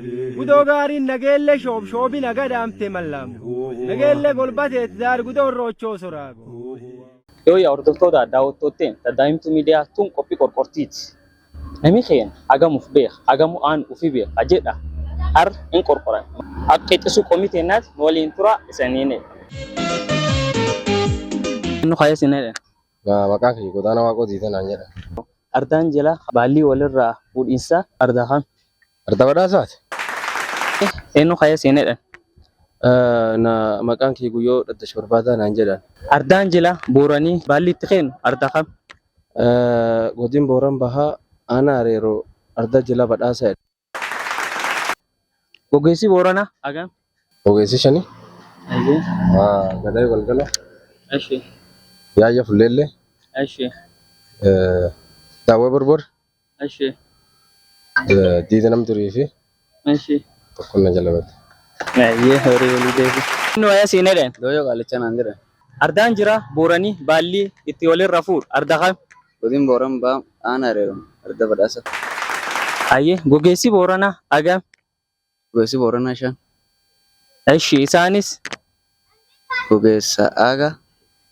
Gudoo gaariin nageellee shoobshoobii naga daamte mallamu. Nageellee golbatee daar gudoo rochoo soraago. Yoo yaa hordoftoota daawwattooteen daa'imtu miidiyaa tun qophii qorqortiiti. Namni keenya hagamuuf beeka, hagamu aan ufii beeka, ajedha. Har in qorqoran. Akka ittisu komiteennaati waliin tura isaniine. Inni kaya sinedha. Maqaa kee godaana waaqotii tanaan jedha. Ardaan jala baallii walirraa fuudhinsa ardaa kan. Arda badhaasaati. Inni kaya sinedha. Na maqaan kee guyyoo dhaddacha barbaadaa naan jedhan. Ardaan jala booranii baalli itti kennu ardaa kan. Godin booran bahaa aanaa areeroo arda jala badhaasaa. Gogeessi boorana agam. Gogeessi shani. Ayyee. Gadaa galgala. Ashee. Yaayya fulleellee. Ashee. Daawwee borbor. Ashee. Diida nam turii fi Ashee. tokkonna jalabate. Ayyee horii walii deebi. Inni waya siinedha. Dooyoo qaalicha naan jedhan. Ardaan jira booranii baalli itti walirra fuudhu arda kan. Godin booran bahaa aanaa areeroo arda badhaasa. Ayyee gogeessi boorana agam. Gogeessi booranaa shan. Ashee isaanis. Gogeessa aagaa.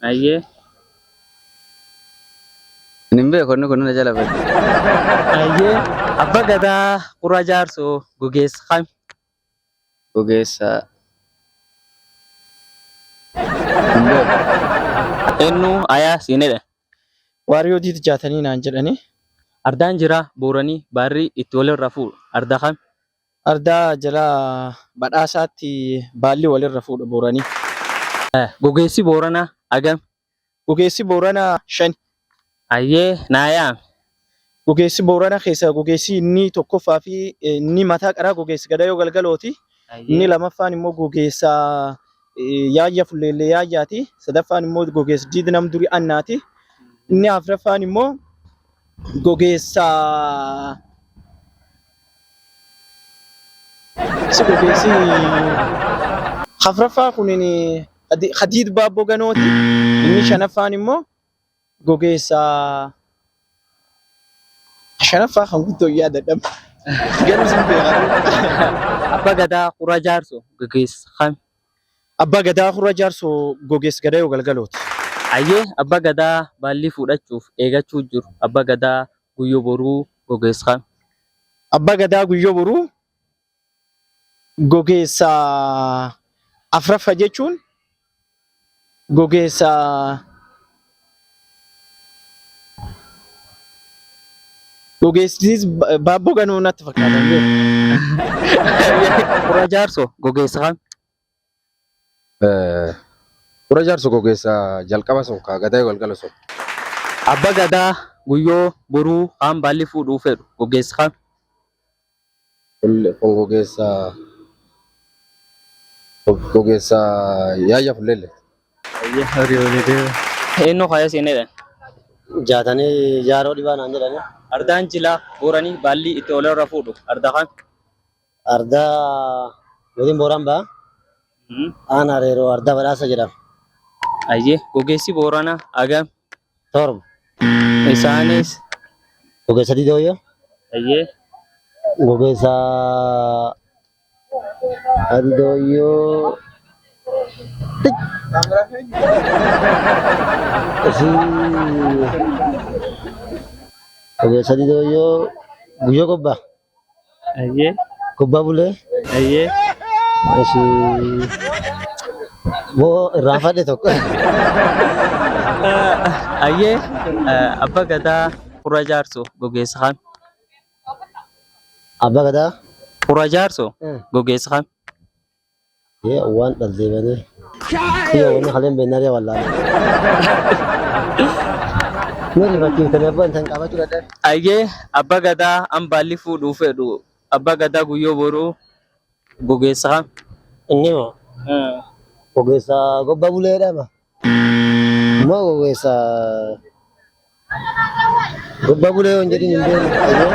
Ayyee. Inni beeku inni kun na jalabate. Ayyee abba gadaa qura jaarsoo gogeessa kan. Gogeessa. Ennu ayaa siinedha. Waariyoo diiti jaatanii naan jedhani. Ardaan jira booranii baarri itti walirra fuudhu arda kan. Ardaa jala badhaasaatti baalli walirra fuudha booranii. Gogeessi boorana agam. Gogeessi booranaa shan. Ayyee naayaa. Gogeessi boorana keessa gogeessi inni tokkoffaa fi inni mataa qaraa gogeessi gadayoo galgalooti. Inni lamaffaan immoo gogeessa yaayya fulleellee yaayyaati. Sadaffaan immoo gogeessi diidi nam durii annaati. Inni afuraffaan immoo gogeessa gogeessi afuraffaa kunin Hadiid Baabboo Ganooti. Inni shanaffaan immoo gogeessa shanaffaa kan guutuu yaadadhamu. Garuu sun beekaa. Abba gadaa qura jaarsoo gogeessa kan. Abbaa gadaa qura jaarsoo gogeessa gadayoo galgalooti. Ayyee abba gadaa baalli fuudhachuuf eegachuu jiru. Abba gadaa guyyoo boruu gogeessa kan. Abbaa gadaa guyyoo boruu gogeessa afuraffa jechuun gogeessa gogeessis Baabboo Ganoo natti fakkaatan. Qura jaarsoo gogeessa kan. Qura jaarsu gogeessa jalqaba sun kaa gadaa galgala sun. Abba gadaa guyyoo boruu haan baalli fuudhuu fedhu gogeessa kan. Kun gogeessa yaayya fulleellee. Ayyee horii walii deebi. Eenyu kaya siinedha. Jaatanii jaaroo dhibaa naan jedhani. Ardaan jila booranii baalli itti walirra fuudhu arda kan. Ardaa godin booran bahaa aanaa areeroo arda badhaasa jedhama. Ayyee gogeessi boorana agam. Torba. Isaanis. Gogeessa didooyyoo. Ayyee. Gogeessa didooyyoo. Gogeessa didooyyoo guyyoo kobbaa. Ayyee. Kobbaa bulee. Ayyee. Moo irraanfadhe tokko. Ayyee abba gadaa qura jaarsoo gogeessa kan. Abbaa gadaa. Qura jaarsoo gogeessa kan. Waan dhaldeebanii. Yoo wanni haleen beennaree wallaalee. Nuri fakkiiftanii abbaa intan qabachuu dadhabe. Ayyee abba gadaa an baalli fuudhuu fedhu abba gadaa guyyoo boruu gogeessa kan. Inni moo gogeessa gobba buleedhama. Moo gogeessa gobba bulee yoo hin jedhin hin beeknu.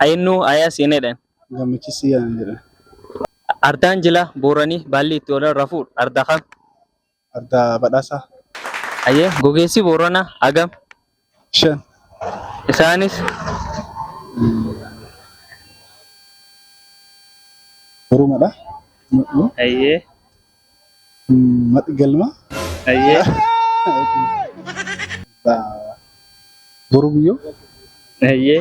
Ayinnu ayaa siinedha. Gammachisi yaan jedhan. Ardaan jila booranii baalli itti walirra fuudhu arda kan. Arda badhaasaa. Ayyee gogeessi boorana agam. Shan. Isaanis. Oromoodha. Ayyee. Mati galma. Ayyee. Boru biyyoo. Ayyee.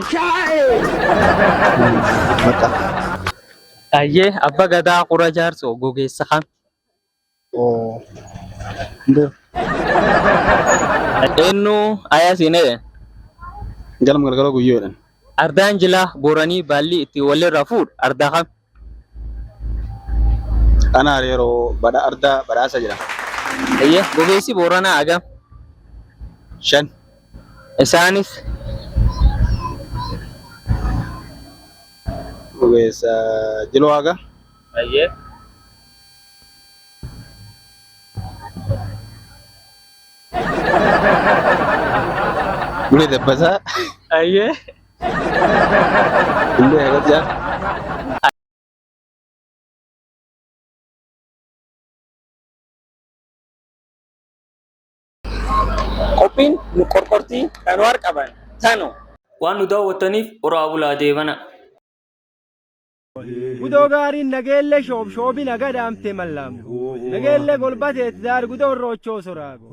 Mata. Ayyee abba gadaa qura jaarsoo gogeessa kam. Oh. Ndur. Eenyu ayaa siinee Galam gargara guyyoodhaan. ardaan jila boranii baalli itti walirra fuudh ardaa kam. Ana hariiroo badha ardaa badhaasa jira. Ayyee gogeessi booranaa agam. 5. Isaanis Gogeessa Jiloo Haga. ayyee. Bulee Dabbasaa. Ayyee. Illee Haga jira. Qophiin nu qorqortii kan waar qaban tano waan nu daawwattaniif oraa bulaa deebana. Gudoo gaariin nageelle shoobi naga dhaamte mallamu. Nageelle golbateet daar gudoo rochoo soraago.